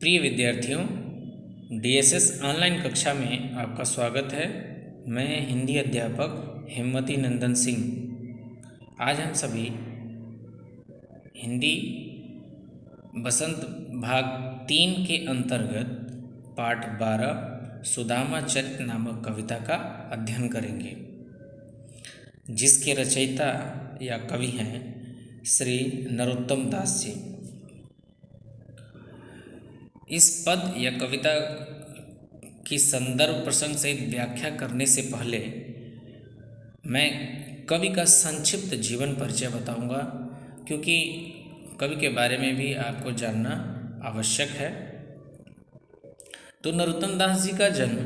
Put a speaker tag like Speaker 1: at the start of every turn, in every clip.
Speaker 1: प्रिय विद्यार्थियों, DSS online कक्षा में आपका स्वागत है। मैं हिंदी अध्यापक हेमवती नंदन सिंह। आज हम सभी हिंदी बसंत भाग 3 के अंतर्गत पाठ 12 सुदामा चरित नामक कविता का अध्ययन करेंगे, जिसके रचयिता या कवि हैं श्री नरोत्तम दास जी। इस पद या कविता की संदर्भ प्रसंग सहित व्याख्या करने से पहले मैं कवि का संक्षिप्त जीवन परिचय बताऊंगा, क्योंकि कवि के बारे में भी आपको जानना आवश्यक है। तो नरोत्तम दास जी का जन्म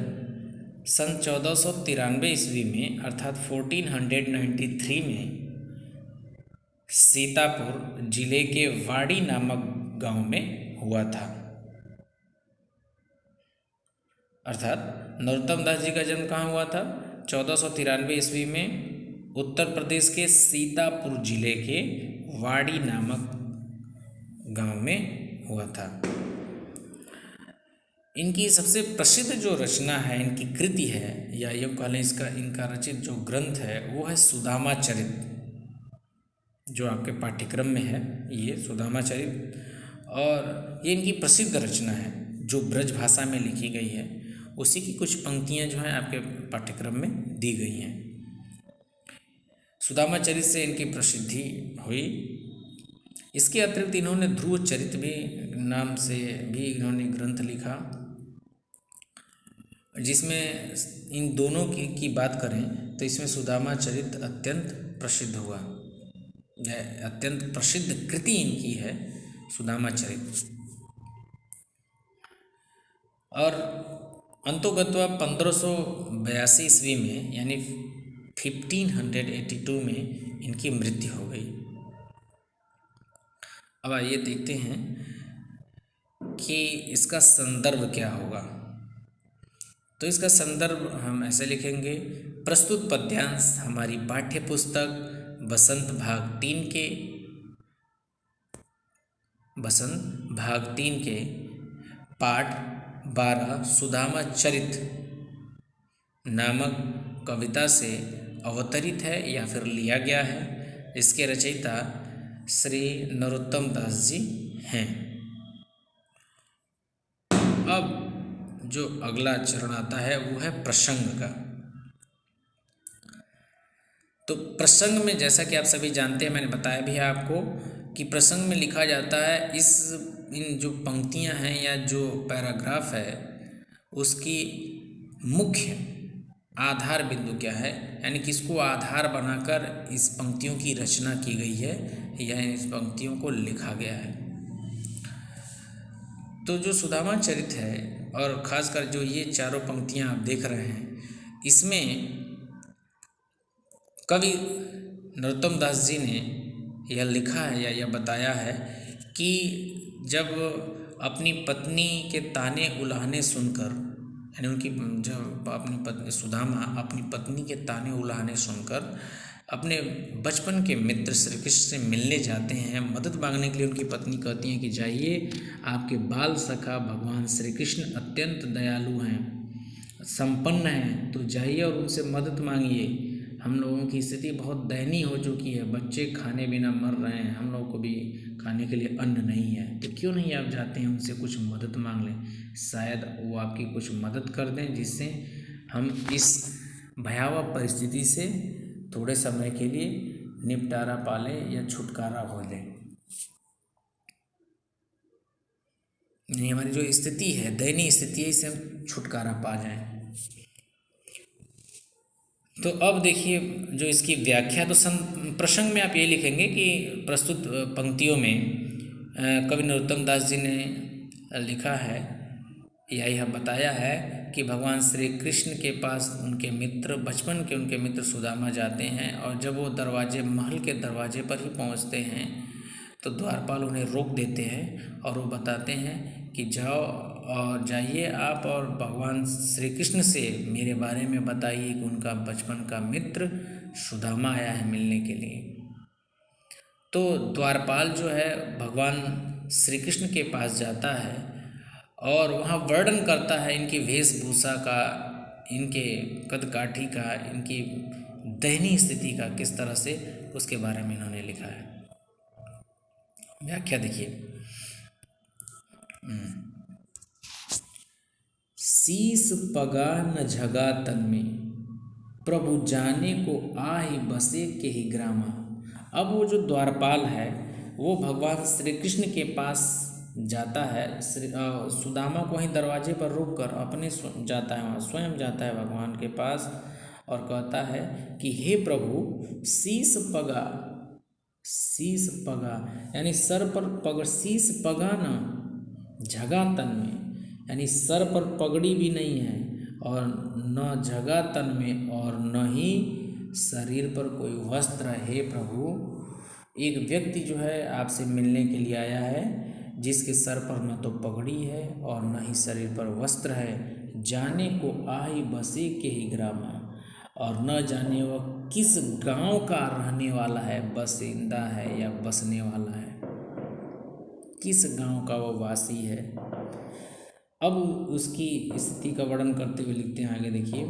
Speaker 1: सन 1493 ईस्वी में अर्थात 1493 में सीतापुर जिले के वाड़ी नामक गांव में हुआ था। अर्थात नरोत्तम दास जी का जन्म कहाँ हुआ था? 1493 ईस्वी में उत्तर प्रदेश के सीतापुर जिले के वाड़ी नामक गांव में हुआ था। इनकी सबसे प्रसिद्ध जो रचना है, इनकी कृति है, या यूँ कह लें इनका रचित जो ग्रंथ है वो है सुदामा चरित, जो आपके पाठ्यक्रम में है। ये सुदामा चरित, और ये इनकी प्रसिद्ध रचना है जो ब्रज भाषा में लिखी गई है। उसी की कुछ पंक्तियां जो हैं आपके पाठ्यक्रम में दी गई हैं। सुदामा चरित से इनकी प्रसिद्धि हुई। इसके अतिरिक्त इन्होंने ध्रुव चरित भी नाम से भी इन्होंने ग्रंथ लिखा, जिसमें इन दोनों की बात करें तो इसमें सुदामा चरित अत्यंत प्रसिद्ध हुआ। अत्यंत प्रसिद्ध कृति इनकी है सुदामा चरित। और अंतोगत्वा 1582 ईस्वी में यानी 1582 में इनकी मृत्यु हो गई। अब आइए देखते हैं कि इसका संदर्भ क्या होगा। तो इसका संदर्भ हम ऐसे लिखेंगे: प्रस्तुत पद्यांश हमारी पाठ्य पुस्तक बसंत भाग 3 के पाठ 12 सुदामा चरित नामक कविता से अवतरित है या फिर लिया गया है। इसके रचयिता श्री नरोत्तम दास जी हैं। अब जो अगला चरण आता है वो है प्रसंग का। तो प्रसंग में, जैसा कि आप सभी जानते हैं, मैंने बताया भी है आपको कि प्रसंग में लिखा जाता है इन जो पंक्तियां हैं या जो पैराग्राफ है उसकी मुख्य आधार बिंदु क्या है, यानी किसको आधार बनाकर इस पंक्तियों की रचना की गई है या इस पंक्तियों को लिखा गया है। तो जो सुदामा चरित है, और ख़ासकर जो ये चारों पंक्तियां आप देख रहे हैं, इसमें कवि नरोत्तम दास जी ने यह लिखा है या यह बताया है कि जब अपनी पत्नी के ताने उलाहने सुनकर, यानी उनकी जब अपनी पत्नी सुदामा अपनी पत्नी के ताने उलाहने सुनकर अपने बचपन के मित्र श्री कृष्ण से मिलने जाते हैं, मदद मांगने के लिए उनकी पत्नी कहती हैं कि जाइए, आपके बाल सखा भगवान श्री कृष्ण अत्यंत दयालु हैं, संपन्न हैं, तो जाइए और उनसे मदद मांगिए। हम लोगों की स्थिति बहुत दयनीय हो चुकी है, बच्चे खाने बिना मर रहे हैं, हम लोगों को भी खाने के लिए अन्न नहीं है, तो क्यों नहीं आप जाते हैं उनसे कुछ मदद मांग लें, शायद वो आपकी कुछ मदद कर दें, जिससे हम इस भयावह परिस्थिति से थोड़े समय के लिए निपटारा पा लें या छुटकारा हो लें। नहीं, हमारी जो स्थिति है, दयनीय स्थिति है, इससे हम छुटकारा पा जाएं। तो अब देखिए जो इसकी व्याख्या, तो प्रसंग में आप ये लिखेंगे कि प्रस्तुत पंक्तियों में कवि नरोत्तम दास जी ने लिखा है या यह बताया है कि भगवान श्री कृष्ण के पास उनके मित्र, बचपन के उनके मित्र सुदामा जाते हैं, और जब वो महल के दरवाजे पर ही पहुंचते हैं तो द्वारपाल उन्हें रोक देते हैं और वो बताते हैं कि जाओ और जाइए आप और भगवान श्री कृष्ण से मेरे बारे में बताइए कि उनका बचपन का मित्र सुदामा आया है मिलने के लिए। तो द्वारपाल जो है भगवान श्री कृष्ण के पास जाता है और वहाँ वर्णन करता है इनकी वेशभूषा का, इनके कदकाठी का, इनकी दयनीय स्थिति का, किस तरह से उसके बारे में इन्होंने लिखा है। व्याख्या देखिए। शीस पगा न झगा तन में, प्रभु जाने को आहि बसे के ही ग्रामा। अब वो जो द्वारपाल है वो भगवान श्री कृष्ण के पास जाता है, सुदामा को वहीं दरवाजे पर रोक कर अपने जाता है, वहाँ स्वयं जाता है भगवान के पास और कहता है कि हे प्रभु, शीस पगा, शीस पगा यानी सर पर पग, शीस पगा न झगा तन में, यानी सर पर पगड़ी भी नहीं है और न झगा तन में और न ही शरीर पर कोई वस्त्र है। प्रभु, एक व्यक्ति जो है आपसे मिलने के लिए आया है जिसके सर पर न तो पगड़ी है और न ही शरीर पर वस्त्र है, जाने को आहि बसे के ही ग्रामा, और न जाने वह किस गांव का रहने वाला है, बसिंदा है या बसने वाला है, किस गांव का वह वासी है। अब उसकी स्थिति का वर्णन करते हुए लिखते हैं आगे देखिए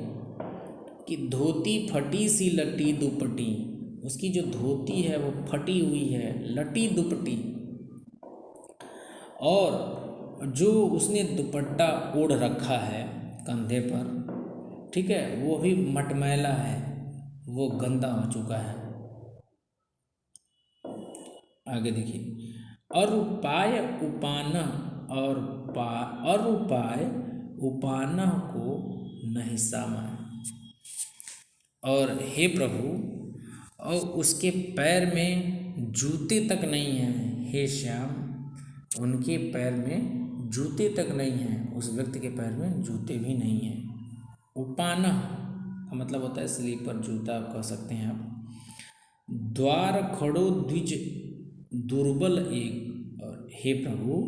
Speaker 1: कि धोती फटी सी लटी दुपटी, उसकी जो धोती है वो फटी हुई है, लटी दुपटी, और जो उसने दुपट्टा ओढ़ रखा है कंधे पर, ठीक है, वो भी मटमैला है, वो गंदा हो चुका है। आगे देखिए, अरुपाय उपान, और अरुपाय उपान को नहीं सामा, और हे प्रभु, और उसके पैर में जूते तक नहीं हैं, हे श्याम, उनके पैर में जूते तक नहीं हैं, उस व्यक्ति के पैर में जूते भी नहीं हैं। उपाना का मतलब होता है स्लीपर, जूता कह सकते हैं आप। द्वार खड़ो द्विज दुर्बल एक, और हे प्रभु,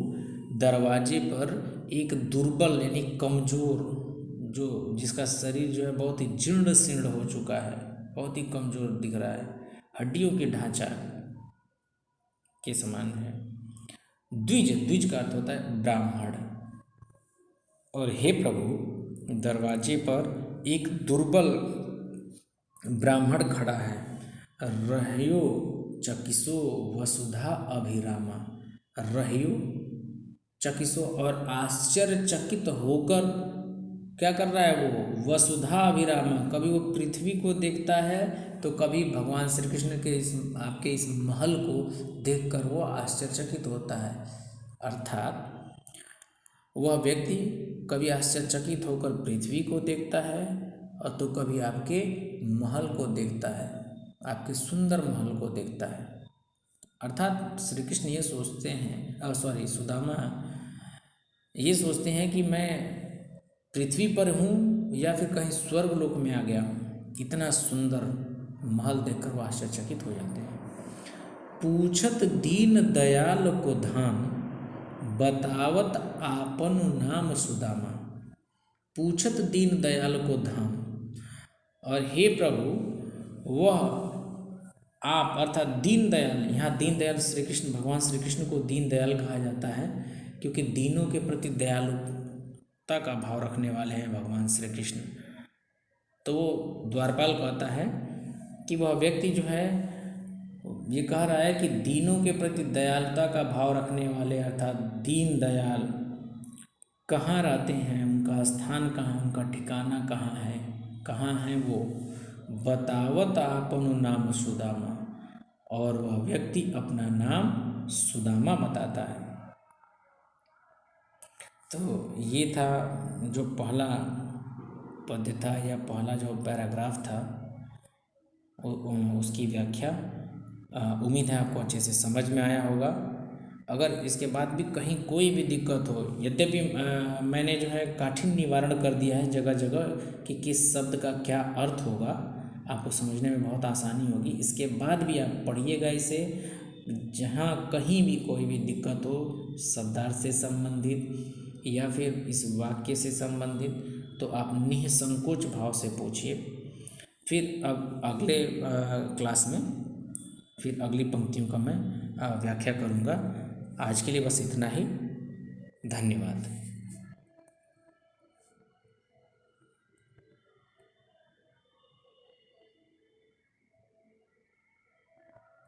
Speaker 1: दरवाजे पर एक दुर्बल यानी कमज़ोर, जो जिसका शरीर जो है बहुत ही जीर्ण शीर्ण हो चुका है, बहुत ही कमज़ोर दिख रहा है, हड्डियों के ढांचा के समान है। द्विज, द्विज का अर्थ होता है ब्राह्मण, और हे प्रभु, दरवाजे पर एक दुर्बल ब्राह्मण खड़ा है, रहयो चकिसो वसुधा अभिरामा, रहयो चकिसो और आश्चर्यचकित होकर क्या कर रहा है वो, वसुधा अभिरामा, कभी वो पृथ्वी को देखता है तो कभी भगवान श्री कृष्ण के आपके इस महल को देखकर वो आश्चर्यचकित होता है। अर्थात वह व्यक्ति कभी आश्चर्यचकित होकर पृथ्वी को देखता है और तो कभी आपके महल को देखता है, आपके सुंदर महल को देखता है। अर्थात श्री कृष्ण ये सोचते हैं, सुदामा ये सोचते हैं कि मैं पृथ्वी पर हूँ या फिर कहीं स्वर्ग लोक में आ गया हूँ। इतना सुंदर महल देखकर वो आश्चर्यचकित हो जाते हैं। पूछत दीन दयाल को धाम, बतावत आपन नाम सुदामा। पूछत दीन दयाल को धाम, और हे प्रभु, वह आप अर्थात दीन दयाल, यहाँ दीन दयाल श्री कृष्ण, भगवान श्री कृष्ण को दीन दयाल कहा जाता है क्योंकि दीनों के प्रति दयालुता का भाव रखने वाले हैं भगवान श्री कृष्ण। तो वो द्वारपाल कहता है कि वह व्यक्ति जो है ये कह रहा है कि दीनों के प्रति दयालुता का भाव रखने वाले अर्थात दीन दयाल कहाँ रहते हैं, उनका स्थान कहाँ, उनका ठिकाना कहाँ है वो। बतावत आपनु नाम सुदामा, और वह व्यक्ति अपना नाम सुदामा बताता है। तो ये था जो पहला पद्य था या पहला जो पैराग्राफ था उसकी व्याख्या। उम्मीद है आपको अच्छे से समझ में आया होगा। अगर इसके बाद भी कहीं कोई भी दिक्कत हो, यद्यपि मैंने जो है काठिन्य निवारण कर दिया है जगह जगह कि किस शब्द का क्या अर्थ होगा, आपको समझने में बहुत आसानी होगी। इसके बाद भी आप पढ़िएगा इसे, जहाँ कहीं भी कोई भी दिक्कत हो शब्दार्थ से संबंधित या फिर इस वाक्य से संबंधित, तो आप निसंकोच भाव से पूछिए। फिर अब अगले क्लास में फिर अगली पंक्तियों का मैं व्याख्या करूँगा। आज के लिए बस इतना ही। धन्यवाद।